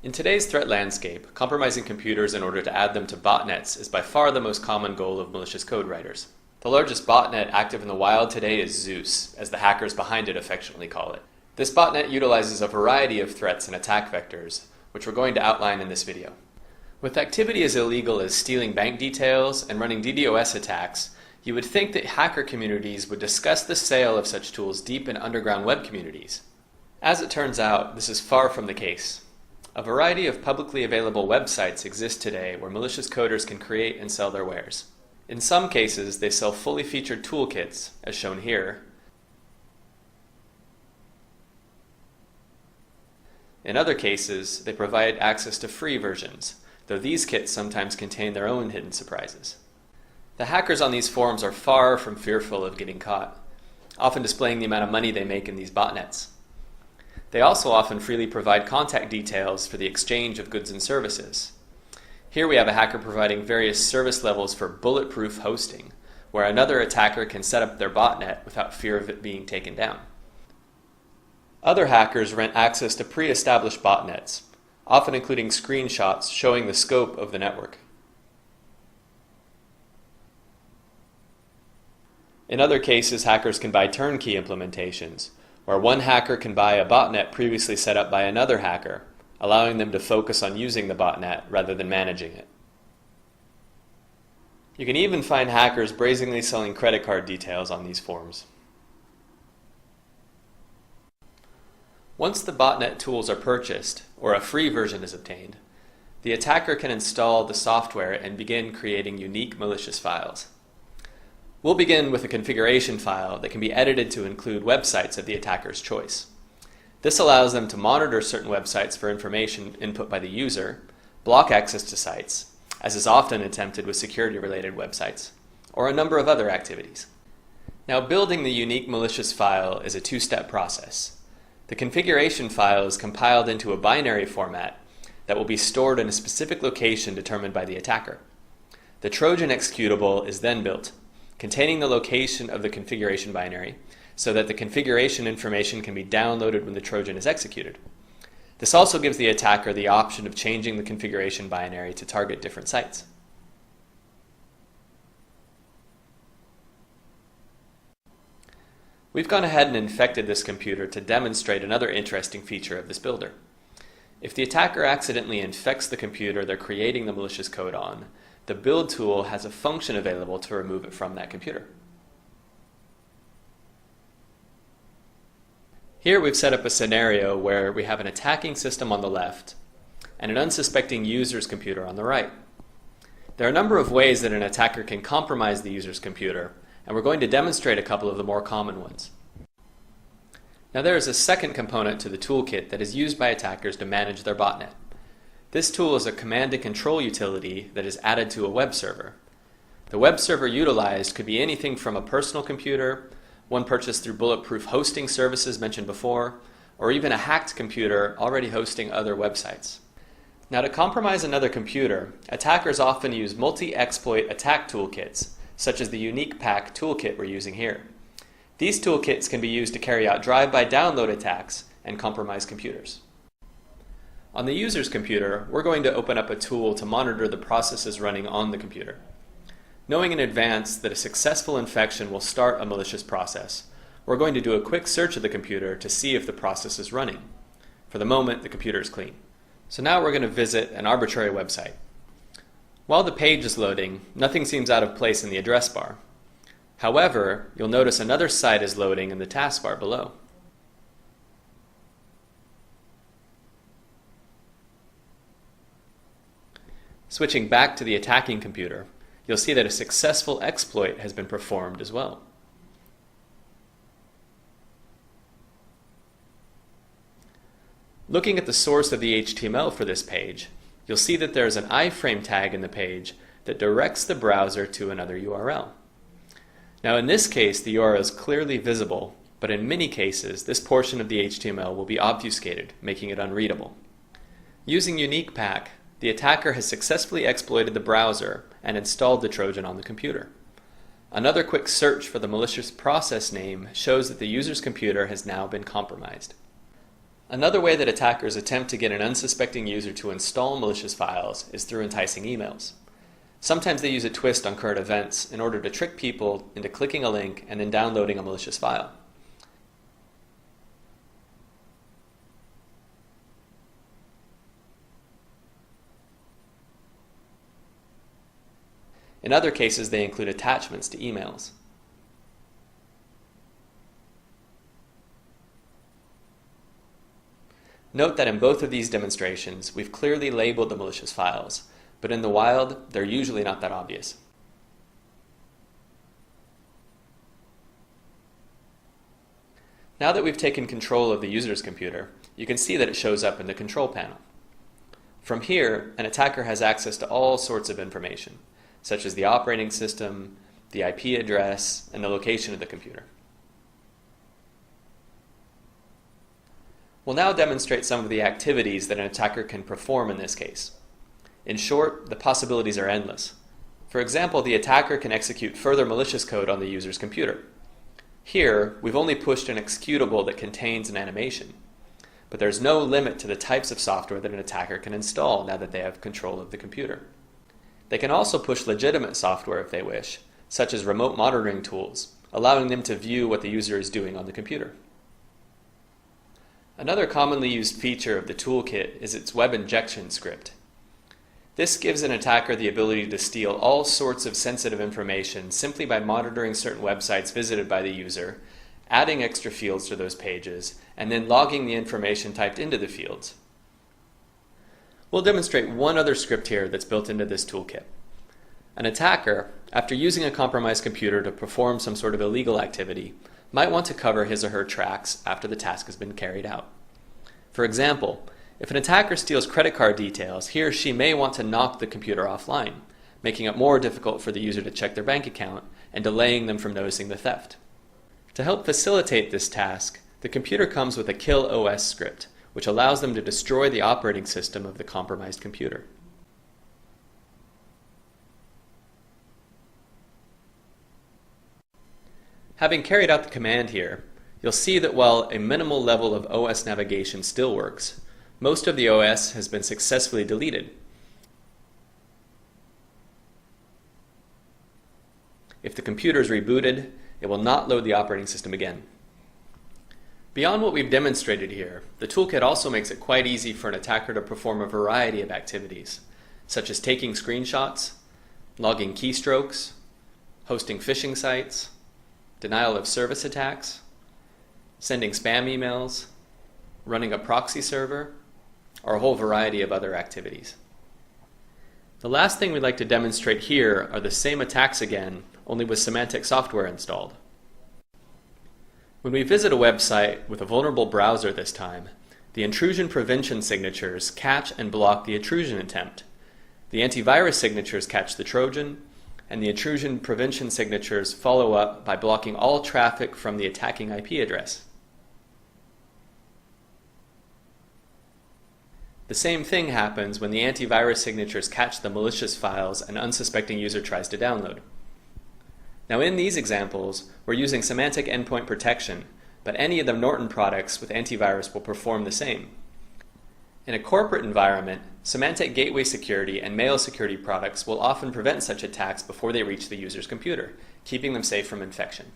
In today's threat landscape, compromising computers in order to add them to botnets is by far the most common goal of malicious code writers. The largest botnet active in the wild today is Zeus, as the hackers behind it affectionately call it. This botnet utilizes a variety of threats and attack vectors, which we're going to outline in this video. With activity as illegal as stealing bank details and running DDoS attacks, you would think that hacker communities would discuss the sale of such tools deep in underground web communities. As it turns out, this is far from the case. A variety of publicly available websites exist today where malicious coders can create and sell their wares. In some cases, they sell fully featured toolkits, as shown here. In other cases, they provide access to free versions, though these kits sometimes contain their own hidden surprises. The hackers on these forums are far from fearful of getting caught, often displaying the amount of money they make in these botnets. They also often freely provide contact details for the exchange of goods and services. Here we have a hacker providing various service levels for bulletproof hosting, where another attacker can set up their botnet without fear of it being taken down. Other hackers rent access to pre-established botnets, often including screenshots showing the scope of the network. In other cases, hackers can buy turnkey implementations, where one hacker can buy a botnet previously set up by another hacker, allowing them to focus on using the botnet rather than managing it. You can even find hackers brazenly selling credit card details on these forums. Once the botnet tools are purchased, or a free version is obtained, the attacker can install the software and begin creating unique malicious files. We'll begin with a configuration file that can be edited to include websites of the attacker's choice. This allows them to monitor certain websites for information input by the user, block access to sites, as is often attempted with security-related websites, or a number of other activities. Now, building the unique malicious file is a two-step process. The configuration file is compiled into a binary format that will be stored in a specific location determined by the attacker. The Trojan executable is then built, containing the location of the configuration binary so that the configuration information can be downloaded when the Trojan is executed. This also gives the attacker the option of changing the configuration binary to target different sites. We've gone ahead and infected this computer to demonstrate another interesting feature of this builder. If the attacker accidentally infects the computer they're creating the malicious code on, the build tool has a function available to remove it from that computer. Here we've set up a scenario where we have an attacking system on the left and an unsuspecting user's computer on the right. There are a number of ways that an attacker can compromise the user's computer, and we're going to demonstrate a couple of the more common ones. Now there is a second component to the toolkit that is used by attackers to manage their botnet. This tool is a command and control utility that is added to a web server. The web server utilized could be anything from a personal computer, one purchased through bulletproof hosting services mentioned before, or even a hacked computer already hosting other websites. Now, to compromise another computer, attackers often use multi-exploit attack toolkits, such as the Unique Pack toolkit we're using here. These toolkits can be used to carry out drive-by download attacks and compromise computers. On the user's computer, we're going to open up a tool to monitor the processes running on the computer. Knowing in advance that a successful infection will start a malicious process, we're going to do a quick search of the computer to see if the process is running. For the moment, the computer is clean. So now we're going to visit an arbitrary website. While the page is loading, nothing seems out of place in the address bar. However, you'll notice another site is loading in the taskbar below. Switching back to the attacking computer, you'll see that a successful exploit has been performed as well. Looking at the source of the HTML for this page, you'll see that there is an iframe tag in the page that directs the browser to another URL. Now in this case, the URL is clearly visible, but in many cases, this portion of the HTML will be obfuscated, making it unreadable. Using Unique Pack, the attacker has successfully exploited the browser and installed the Trojan on the computer. Another quick search for the malicious process name shows that the user's computer has now been compromised. Another way that attackers attempt to get an unsuspecting user to install malicious files is through enticing emails. Sometimes they use a twist on current events in order to trick people into clicking a link and then downloading a malicious file. In other cases, they include attachments to emails. Note that in both of these demonstrations, we've clearly labeled the malicious files, but in the wild, they're usually not that obvious. Now that we've taken control of the user's computer, you can see that it shows up in the control panel. From here, an attacker has access to all sorts of information, such as the operating system, the IP address, and the location of the computer. We'll now demonstrate some of the activities that an attacker can perform in this case. In short, the possibilities are endless. For example, the attacker can execute further malicious code on the user's computer. Here, we've only pushed an executable that contains an animation, but there's no limit to the types of software that an attacker can install now that they have control of the computer. They can also push legitimate software if they wish, such as remote monitoring tools, allowing them to view what the user is doing on the computer. Another commonly used feature of the toolkit is its web injection script. This gives an attacker the ability to steal all sorts of sensitive information simply by monitoring certain websites visited by the user, adding extra fields to those pages, and then logging the information typed into the fields. We'll demonstrate one other script here that's built into this toolkit. An attacker, after using a compromised computer to perform some sort of illegal activity, might want to cover his or her tracks after the task has been carried out. For example, if an attacker steals credit card details, he or she may want to knock the computer offline, making it more difficult for the user to check their bank account and delaying them from noticing the theft. To help facilitate this task, the computer comes with a kill OS script, which allows them to destroy the operating system of the compromised computer. Having carried out the command here, you'll see that while a minimal level of OS navigation still works, most of the OS has been successfully deleted. If the computer is rebooted, it will not load the operating system again. Beyond what we've demonstrated here, the toolkit also makes it quite easy for an attacker to perform a variety of activities, such as taking screenshots, logging keystrokes, hosting phishing sites, denial of service attacks, sending spam emails, running a proxy server, or a whole variety of other activities. The last thing we'd like to demonstrate here are the same attacks again, only with semantic software installed. When we visit a website with a vulnerable browser this time, the intrusion prevention signatures catch and block the intrusion attempt. The antivirus signatures catch the Trojan, and the intrusion prevention signatures follow up by blocking all traffic from the attacking IP address. The same thing happens when the antivirus signatures catch the malicious files an unsuspecting user tries to download. Now in these examples, we're using semantic endpoint protection, but any of the Norton products with antivirus will perform the same. In a corporate environment, semantic gateway security and mail security products will often prevent such attacks before they reach the user's computer, keeping them safe from infection.